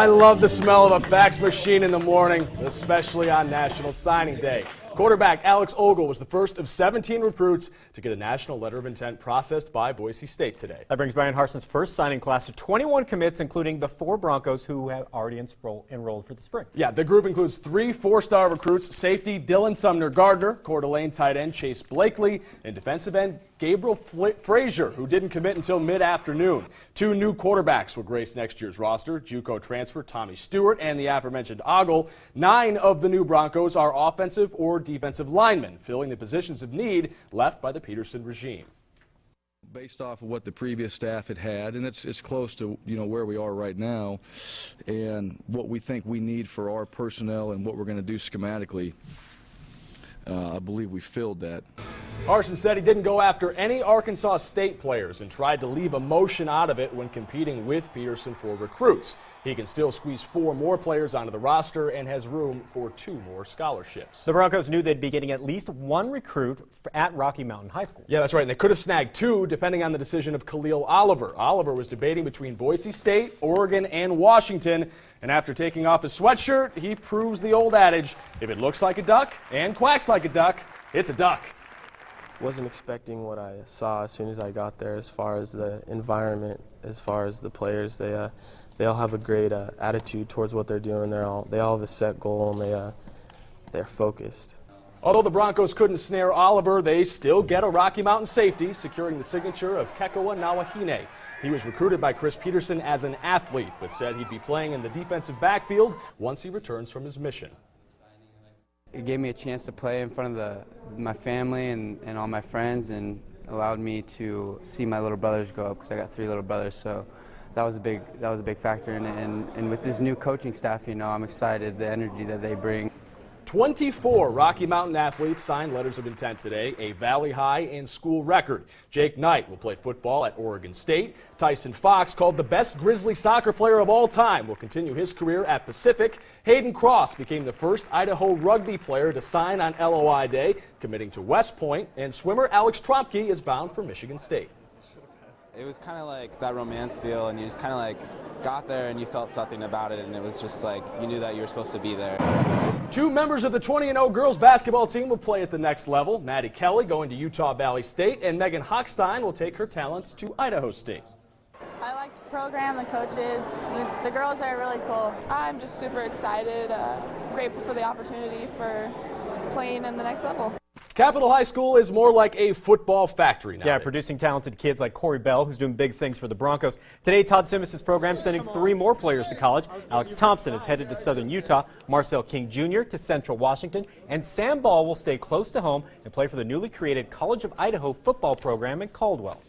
I love the smell of a fax machine in the morning, especially on National Signing Day. Quarterback Alex Ogle was the first of 17 recruits to get a national letter of intent processed by Boise State today. That brings Brian Harson's first signing class to 21 commits, including the 4 Broncos who have already enrolled for the spring. Yeah, the group includes 3 4-star recruits: safety Dylan Sumner Gardner, Coeur d'Alene tight end Chase Blakely, and defensive end Gabriel Frazier, who didn't commit until mid-afternoon. 2 new quarterbacks will grace next year's roster: JUCO transfer Tommy Stewart and the aforementioned Ogle. 9 of the new Broncos are offensive or defensive linemen, filling the positions of need left by the Peterson regime. Based off of what the previous staff had, and it's close to where we are right now, and what we think we need for our personnel and what we're going to do schematically, I believe we filled that. Harson said he didn't go after any Arkansas State players and tried to leave emotion out of it when competing with Peterson for recruits. He can still squeeze 4 more players onto the roster and has room for 2 more scholarships. The Broncos knew they'd be getting at least 1 recruit at Rocky Mountain High School. Yeah, that's right. And they could have snagged 2 depending on the decision of Khalil Oliver. Oliver was debating between Boise State, Oregon, and Washington. And after taking off his sweatshirt, he proves the old adage: if it looks like a duck and quacks like a duck, it's a duck. Wasn't expecting what I saw as soon as I got there, as far as the environment, as far as the players. They all have a great attitude towards what they're doing. They all have a set goal, and they're focused. Although the Broncos couldn't snare Oliver, they still get a Rocky Mountain safety, securing the signature of Kekoa Nawahine. He was recruited by Chris Peterson as an athlete, but said he'd be playing in the defensive backfield once he returns from his mission. It gave me a chance to play in front of my family and all my friends, and allowed me to see my little brothers grow up, because I got 3 little brothers. So that was a big factor in it. And with this new coaching staff, I'm excited, the energy that they bring. 24 Rocky Mountain athletes signed letters of intent today, a Valley High and school record. Jake Knight will play football at Oregon State. Tyson Fox, called the best Grizzly soccer player of all time, will continue his career at Pacific. Hayden Cross became the first Idaho rugby player to sign on LOI Day, committing to West Point. And swimmer Alex Trompke is bound for Michigan State. It was kind of like that romance feel, and you just kind of like got there and you felt something about it, and it was just like you knew that you were supposed to be there. 2 members of the 20-0 girls basketball team will play at the next level. Maddie Kelly going to Utah Valley State, and Megan Hochstein will take her talents to Idaho State. I like the program, the coaches, the girls there are really cool. I'm just super excited, grateful for the opportunity for playing in the next level. Capitol High School is more like a football factory now. Yeah, producing talented kids like Corey Bell, who's doing big things for the Broncos. Today, Todd Simmons' program sending 3 more players to college. Alex Thompson is headed to Southern Utah, Marcel King Jr. to Central Washington, and Sam Ball will stay close to home and play for the newly created College of Idaho football program in Caldwell.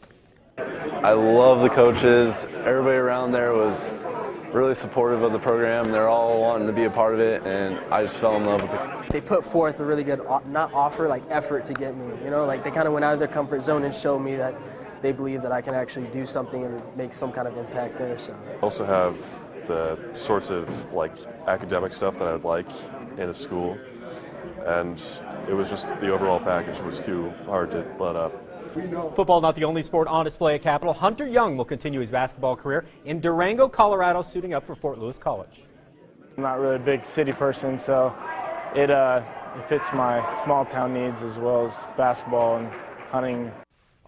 I love the coaches. Everybody around there was really supportive of the program. They're all wanting to be a part of it, and I just fell in love with it. They put forth a really good, effort to get me. They kind of went out of their comfort zone and showed me that they believe that I can actually do something and make some kind of impact there. So. I also have the sorts of academic stuff that I would like in a school, and it was just the overall package was too hard to let up. Football not the only sport on display at Capitol. Hunter Young will continue his basketball career in Durango, Colorado, suiting up for Fort Lewis College. I'm not really a big city person, so it fits my small town needs as well as basketball and hunting.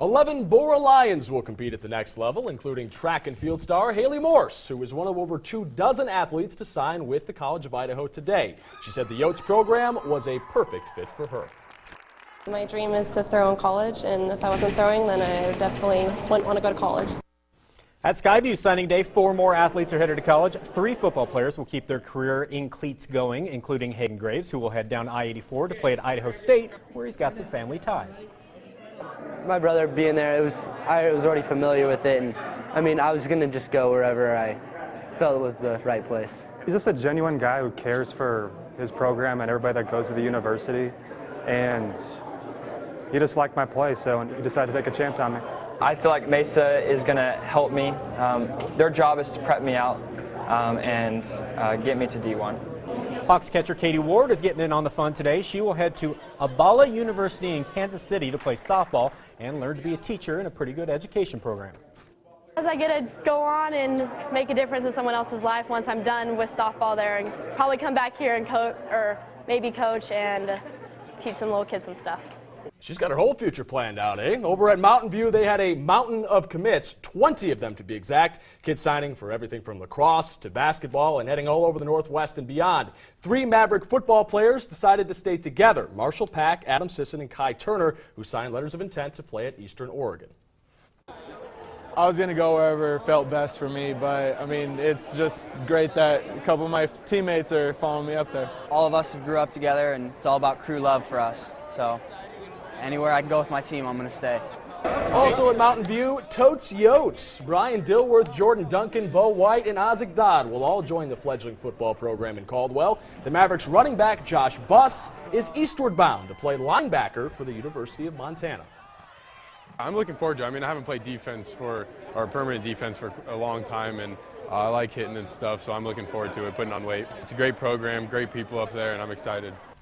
11 Bora Lions will compete at the next level, including track and field star Haley Morse, who is one of over 24 athletes to sign with the College of Idaho today. She said the Yotes program was a perfect fit for her. My dream is to throw in college, and if I wasn't throwing, then I definitely wouldn't want to go to college. At Skyview signing day, 4 more athletes are headed to college. 3 football players will keep their career in cleats going, including Hayden Graves, who will head down I-84 to play at Idaho State, where he's got some family ties. My brother being there, I was already familiar with it, and I was going to just go wherever I felt it was the right place. He's just a genuine guy who cares for his program and everybody that goes to the university, and he just liked my play, so he decided to take a chance on me. I feel like Mesa is going to help me. Their job is to prep me out and get me to D1. Hawks catcher Katie Ward is getting in on the fun today. She will head to Abala University in Kansas City to play softball and learn to be a teacher in a pretty good education program. I get to go on and make a difference in someone else's life once I'm done with softball there, and probably come back here and coach, or maybe coach and teach some little kids some stuff. She's got her whole future planned out, eh? Over at Mountain View, they had a mountain of commits, 20 of them to be exact. Kids signing for everything from lacrosse to basketball and heading all over the Northwest and beyond. 3 Maverick football players decided to stay together. Marshall Pack, Adam Sisson, and Kai Turner, who signed letters of intent to play at Eastern Oregon. I was going to go wherever felt best for me, but I mean, it's just great that a couple of my teammates are following me up there. All of us have grew up together, and it's all about crew love for us. So anywhere I can go with my team, I'm going to stay. Also at Mountain View, Totes Yotes. Brian Dilworth, Jordan Duncan, Bo White, and Isaac Dodd will all join the fledgling football program in Caldwell. The Mavericks running back Josh Buss is eastward bound to play linebacker for the University of Montana. I'm looking forward to it. I mean, I haven't played defense or permanent defense for a long time, and I like hitting and stuff, so I'm looking forward to it, putting on weight. It's a great program, great people up there, and I'm excited.